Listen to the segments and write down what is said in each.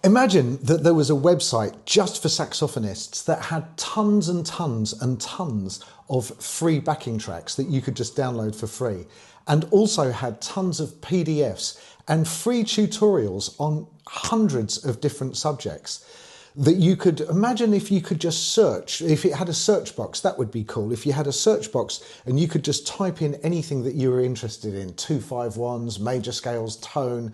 Imagine that there was a website just for saxophonists that had tons and tons and tons of free backing tracks that you could just download for free, and also had tons of PDFs and free tutorials on hundreds of different subjects that you could imagine. If you could just search, if it had a search box, that would be cool. If you had a search box and you could just type in anything that you were interested in, 251s, major scales, tone,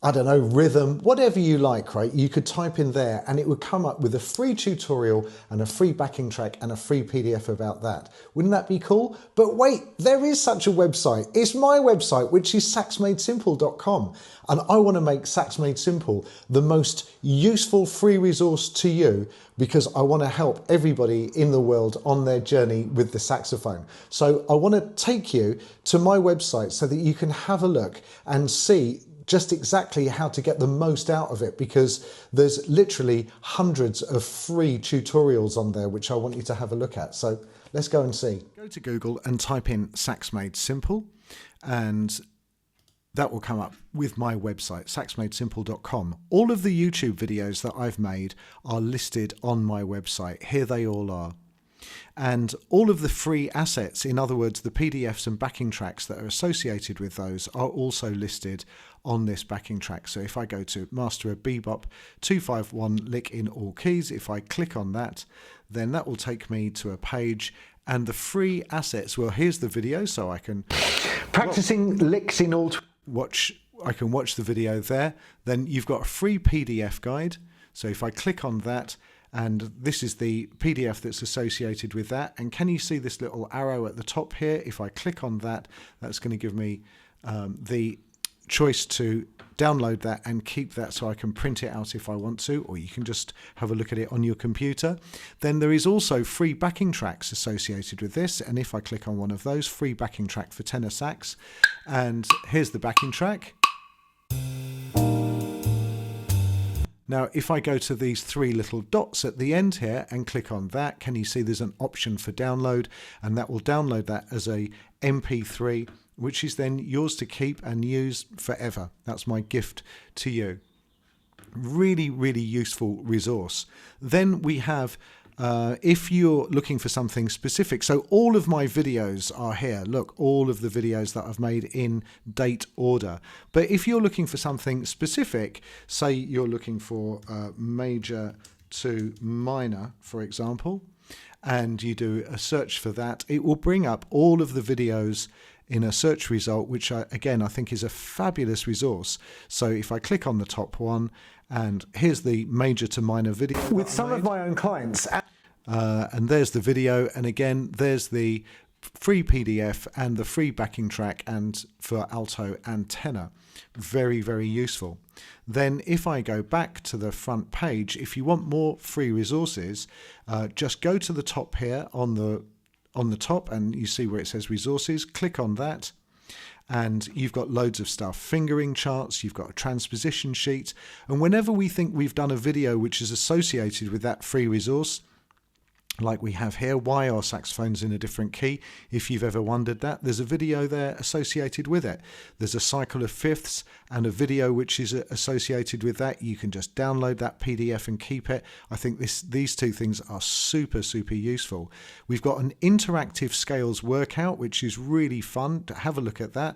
I don't know, rhythm, whatever you like, right? You could type in there and it would come up with a free tutorial and a free backing track and a free PDF about that. Wouldn't that be cool? But wait, there is such a website. It's my website, which is saxmadesimple.com. And I want to make Sax Made Simple the most useful free resource to you, because I want to help everybody in the world on their journey with the saxophone. So I want to take you to my website so that you can have a look and see just exactly how to get the most out of it, because there's literally hundreds of free tutorials on there which I want you to have a look at. So let's go and see. Go to Google and type in Sax Made Simple, and that will come up with my website, saxmadesimple.com. All of the YouTube videos that I've made are listed on my website. Here they all are. And all of the free assets, in other words, the PDFs and backing tracks that are associated with those, are also listed on this backing track. So if I go to Master of Bebop 251 lick in all keys, if I click on that, then that will take me to a page, and the free assets, well, here's the video, so I can practicing licks in all I can watch the video there. Then you've got a free PDF guide. So if I click on that, and this is the PDF that's associated with that. And can you see this little arrow at the top here? If I click on that, that's going to give me the choice to download that and keep that, so I can print it out if I want to, or you can just have a look at it on your computer. Then there is also free backing tracks associated with this. And if I click on one of those, free backing track for tenor sax, and here's the backing track. Now, if I go to these three little dots at the end here and click on that, can you see there's an option for download? And that will download that as a MP3, which is then yours to keep and use forever. That's my gift to you. Really, really useful resource. Then we have, if you're looking for something specific, so all of my videos are here. Look, all of the videos that I've made in date order. But if you're looking for something specific, say you're looking for major to minor, for example, and you do a search for that, it will bring up all of the videos in a search result, which again I think is a fabulous resource. So if I click on the top one, and here's the major to minor video with some of my own clients, and there's the video, and again there's the free PDF and the free backing track, and for alto and tenor. Very, very useful. Then if I go back to the front page, if you want more free resources, just go to the top here on the top, and you see where it says resources. Click on that, and you've got loads of stuff. Fingering charts, you've got a transposition sheet, and whenever we think we've done a video which is associated with that free resource, like we have here, why are saxophones in a different key? If you've ever wondered that, there's a video there associated with it. There's a cycle of fifths and a video which is associated with that. You can just download that PDF and keep it. I think these two things are super, super useful. We've got an interactive scales workout, which is really fun. To have a look at that.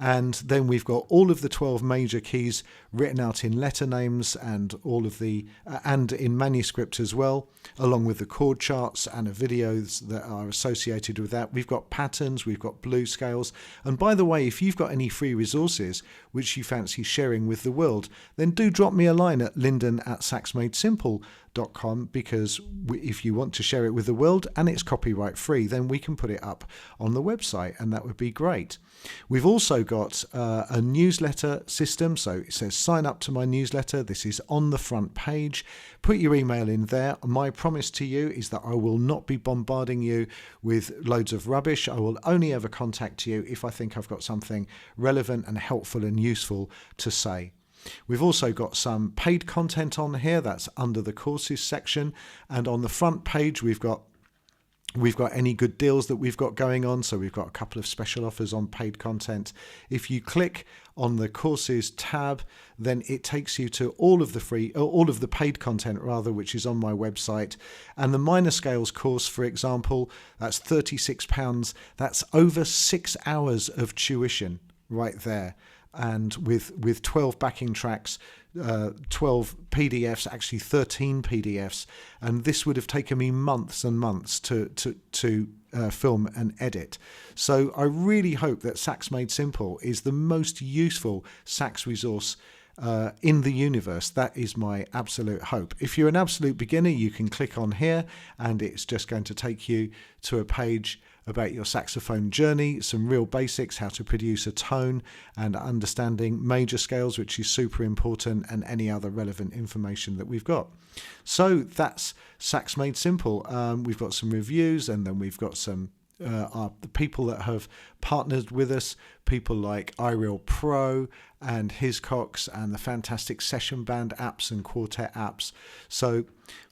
And then we've got all of the 12 major keys written out in letter names, and all of the and in manuscript as well, along with the chord charts and the videos that are associated with that. We've got patterns, we've got blues scales. And by the way, if you've got any free resources which you fancy sharing with the world, then do drop me a line at lyndon@saxmadesimple.com, because if you want to share it with the world and it's copyright free, then we can put it up on the website, and that would be great. We've also got a newsletter system, so it says sign up to my newsletter. This is on the front page. Put your email in there. My promise to you is that I will not be bombarding you with loads of rubbish. I will only ever contact you if I think I've got something relevant and helpful and useful to say. We've also got some paid content on here. That's under the courses section, and on the front page we've got we've got any good deals that we've got going on. So we've got a couple of special offers on paid content. If you click on the courses tab, then it takes you to all of the paid content rather, which is on my website. And the minor scales course, for example, that's £36. That's over 6 hours of tuition right there. And with 12 backing tracks, 12 PDFs, actually 13 PDFs, and this would have taken me months and months to film and edit. So I really hope that Sax Made Simple is the most useful sax resource in the universe. That is my absolute hope. If you're an absolute beginner, you can click on here and it's just going to take you to a page about your saxophone journey, some real basics, how to produce a tone and understanding major scales, which is super important, and any other relevant information that we've got. So that's Sax Made Simple. We've got some reviews, and then we've got some the people that have partnered with us, people like iReal Pro and Hiscox and the fantastic Session Band apps and Quartet apps. So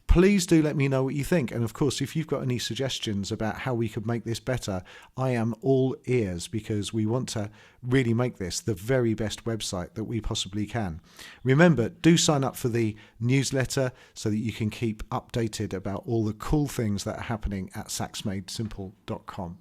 please do let me know what you think. And of course, if you've got any suggestions about how we could make this better, I am all ears, because we want to really make this the very best website that we possibly can. Remember, do sign up for the newsletter so that you can keep updated about all the cool things that are happening at saxmadesimple.com.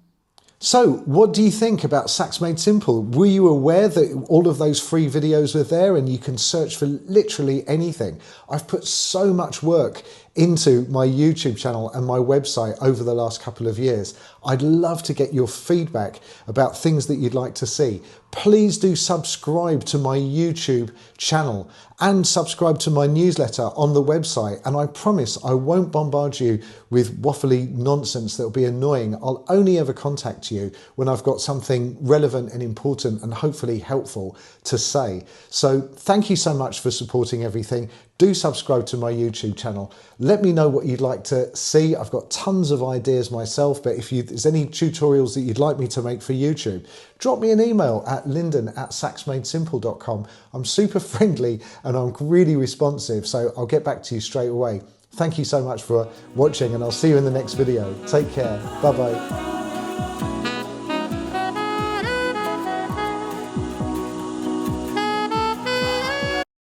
So what do you think about Sax Made Simple? Were you aware that all of those free videos are there and you can search for literally anything? I've put so much work into my YouTube channel and my website over the last couple of years. I'd love to get your feedback about things that you'd like to see. Please do subscribe to my YouTube channel and subscribe to my newsletter on the website. And I promise I won't bombard you with waffly nonsense that will be annoying. I'll only ever contact you when I've got something relevant and important and hopefully helpful to say. So thank you so much for supporting everything. Do subscribe to my YouTube channel. Let me know what you'd like to see. I've got tons of ideas myself, but if there's any tutorials that you'd like me to make for YouTube, drop me an email at lyndon@saxmadesimple.com. I'm super friendly and I'm really responsive, so I'll get back to you straight away. Thank you so much for watching, and I'll see you in the next video. Take care. Bye-bye.